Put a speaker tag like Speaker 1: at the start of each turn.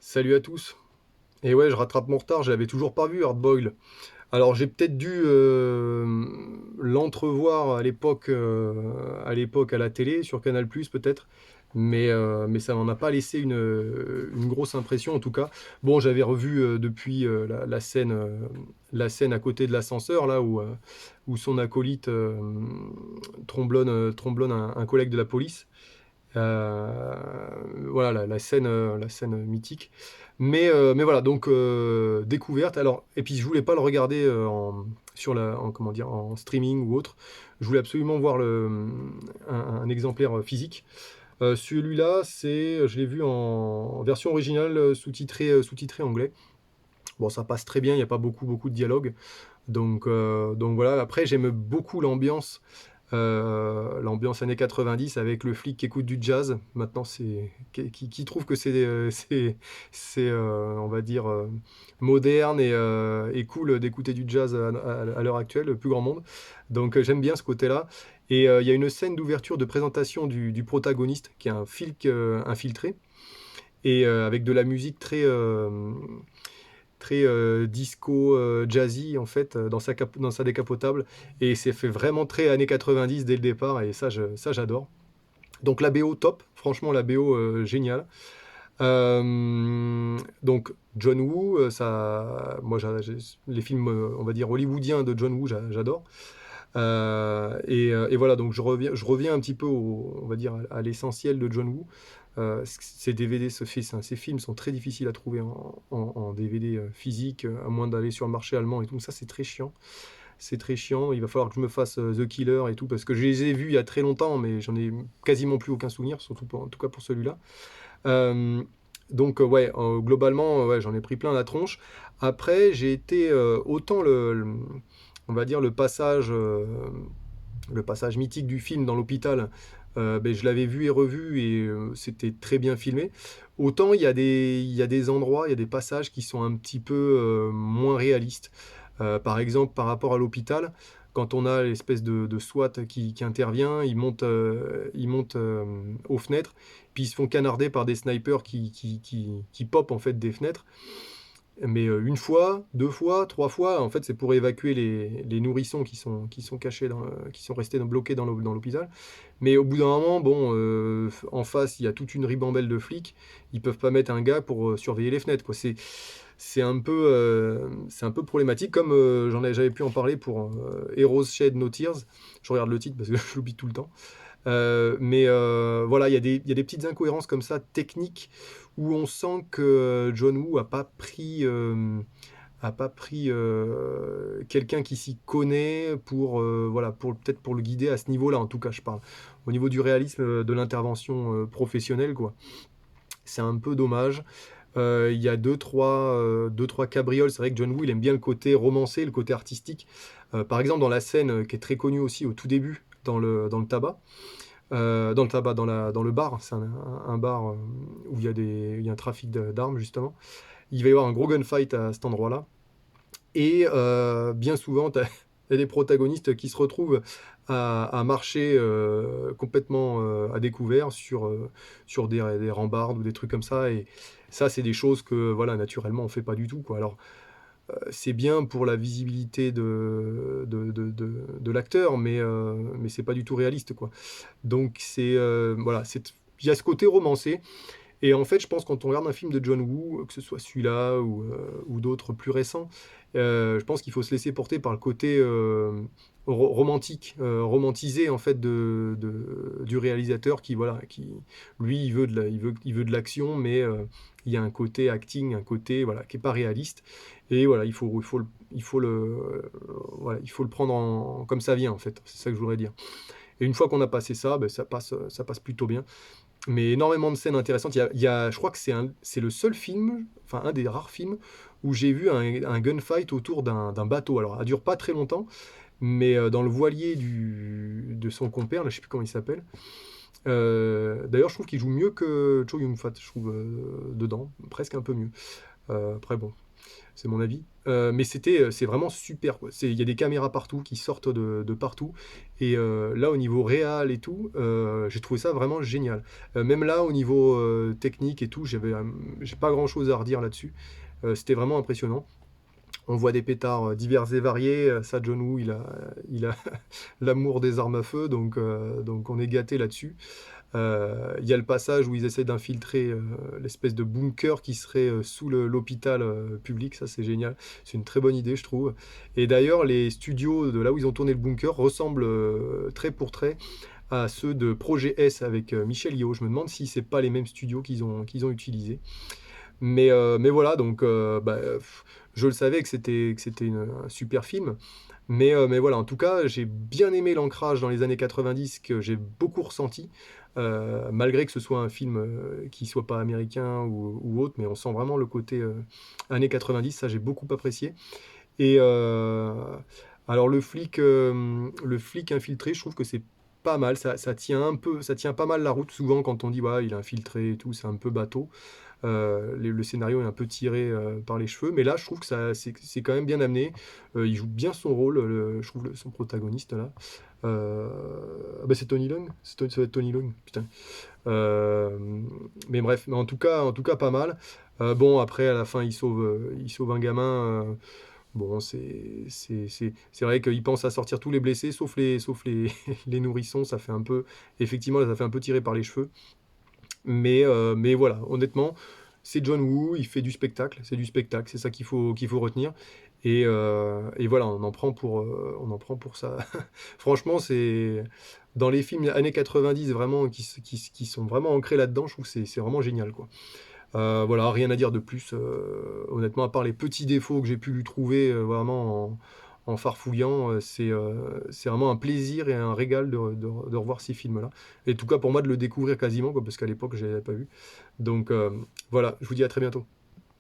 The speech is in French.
Speaker 1: Salut à tous. Et ouais, je rattrape mon retard, je l'avais toujours pas vu, Hardboiled. Alors j'ai peut-être dû l'entrevoir à l'époque à la télé, sur Canal+, peut-être, mais ça m'en a pas laissé une grosse impression en tout cas. Bon, j'avais revu depuis la scène à côté de l'ascenseur, là où son acolyte tromblonne un collègue de la police. Voilà la scène mythique. Mais voilà, donc découverte. Alors, et puis je voulais pas le regarder comment dire, en streaming ou autre. Je voulais absolument voir un exemplaire physique. Celui-là, je l'ai vu en version originale, sous-titré anglais. Bon, ça passe très bien, il n'y a pas beaucoup de dialogue. Donc voilà, après j'aime beaucoup l'ambiance années 90 avec le flic qui écoute du jazz. Maintenant, qui trouve que on va dire, moderne et cool d'écouter du jazz à l'heure actuelle, le plus grand monde. Donc j'aime bien ce côté-là. Et il y a une scène d'ouverture de présentation du protagoniste qui est un flic infiltré et avec de la musique très disco jazzy en fait dans sa décapotable, et c'est fait vraiment très années 90 dès le départ, et ça j'adore. Donc la BO top, franchement la BO géniale. Donc John Woo, moi les films on va dire hollywoodiens de John Woo, j'adore. Et voilà, donc je reviens un petit peu on va dire à l'essentiel de John Woo. Ces DVD, ces films sont très difficiles à trouver en DVD physique, à moins d'aller sur le marché allemand et tout. Ça, c'est très chiant. C'est très chiant. Il va falloir que je me fasse The Killer et tout, parce que je les ai vus il y a très longtemps, mais j'en ai quasiment plus aucun souvenir, en tout cas pour celui-là. Euh, donc, ouais, globalement, ouais, j'en ai pris plein la tronche. Après, j'ai été autant on va dire le passage mythique du film dans l'hôpital, ben, je l'avais vu et revu, et c'était très bien filmé. Autant il y a des endroits, il y a des passages qui sont un petit peu moins réalistes. Par exemple, par rapport à l'hôpital, quand on a l'espèce de SWAT qui intervient, ils montent aux fenêtres, puis ils se font canarder par des snipers qui popent en fait des fenêtres. Mais une fois, deux fois, trois fois, en fait, c'est pour évacuer les nourrissons qui sont cachés, qui sont restés bloqués dans l'hôpital. Mais au bout d'un moment, bon, en face, il y a toute une ribambelle de flics. Ils peuvent pas mettre un gars pour surveiller les fenêtres, quoi. C'est un peu problématique, comme j'avais pu en parler pour Heroes Shed No Tears. Je regarde le titre parce que je l'oublie tout le temps. Mais voilà, il y a des petites incohérences comme ça, techniques, où on sent que John Woo a pas pris quelqu'un qui s'y connaît voilà, peut-être pour le guider à ce niveau-là, en tout cas, je parle. Au niveau du réalisme de l'intervention professionnelle, quoi. C'est un peu dommage. Il y a deux, trois cabrioles. C'est vrai que John Woo, il aime bien le côté romancé, le côté artistique. Par exemple, dans la scène qui est très connue aussi au tout début, dans le tabac, dans le bar, c'est un bar où il y a un trafic d'armes, justement. Il va y avoir un gros gunfight à cet endroit-là. Et bien souvent, tu as des protagonistes qui se retrouvent à marcher complètement à découvert sur des rambardes ou des trucs comme ça. Et ça, c'est des choses que, voilà, naturellement, on fait pas du tout, quoi. Alors, c'est bien pour la visibilité de l'acteur, mais c'est pas du tout réaliste, quoi. Donc, voilà, il y a ce côté romancé. Et en fait, je pense quand on regarde un film de John Woo, que ce soit celui-là ou d'autres plus récents, je pense qu'il faut se laisser porter par le côté romantique, romantisé en fait du réalisateur qui, voilà, qui lui, il veut de l'action, mais il y a un côté acting, un côté, voilà, qui est pas réaliste. Et voilà, voilà, il faut le prendre comme ça vient, en fait. C'est ça que je voudrais dire. Et une fois qu'on a passé ça, ben, ça passe plutôt bien. Mais énormément de scènes intéressantes. Je crois que c'est le seul film, enfin un des rares films, où j'ai vu un gunfight autour d'un bateau. Alors, ça dure pas très longtemps, mais dans le voilier de son compère, là, je sais plus comment il s'appelle. D'ailleurs, je trouve qu'il joue mieux que Cho Yun-fat, je trouve, dedans, presque un peu mieux. Après, bon. c'est mon avis. Mais c'est vraiment super, quoi. Il y a des caméras partout qui sortent de partout et là, au niveau réal et tout, j'ai trouvé ça vraiment génial. Même là, au niveau, technique et tout, j'ai pas grand-chose à redire là-dessus. C'était vraiment impressionnant. On voit des pétards, divers et variés, ça John Woo, il a l'amour des armes à feu, donc on est gâté là-dessus. Il y a le passage où ils essaient d'infiltrer, l'espèce de bunker qui serait, sous l'hôpital, public, ça c'est génial. C'est une très bonne idée je trouve et d'ailleurs les studios de là où ils ont tourné le bunker ressemblent, trait pour trait à ceux de Projet S avec, Michel Yeoh. Je me demande si c'est pas les mêmes studios qu'ils ont utilisés. Mais voilà donc je le savais que c'était un super film, mais voilà, en tout cas, j'ai bien aimé l'ancrage dans les années 90 que j'ai beaucoup ressenti, malgré que ce soit un film, qui soit pas américain ou autre, mais on sent vraiment le côté, années 90, ça j'ai beaucoup apprécié et alors le flic infiltré, je trouve que c'est pas mal, ça tient pas mal la route. Souvent quand on dit: «Ouais, il est infiltré et tout», c'est un peu bateau. Le scénario est un peu tiré, par les cheveux, mais là, je trouve que c'est quand même bien amené. Il joue bien son rôle, je trouve son protagoniste là. C'est Tony Leung? Ça doit être Tony Leung, putain. Mais bref, mais en tout cas pas mal. Bon après à la fin il sauve un gamin, bon c'est vrai qu'il pense à sortir tous les blessés sauf les les nourrissons, ça fait un peu effectivement, ça fait un peu tirer par les cheveux. Mais voilà, honnêtement, c'est John Woo, il fait du spectacle, c'est du spectacle, c'est ça qu'il faut retenir et voilà, on en prend pour ça. Franchement, c'est dans les films années 90 vraiment qui sont vraiment ancrés là-dedans, je trouve que c'est vraiment génial, quoi. Voilà, rien à dire de plus, honnêtement, à part les petits défauts que j'ai pu lui trouver, vraiment en farfouillant, c'est vraiment un plaisir et un régal de revoir ces films-là et en tout cas pour moi de le découvrir quasiment quoi, parce qu'à l'époque je l'avais pas vu donc voilà, je vous dis à très bientôt.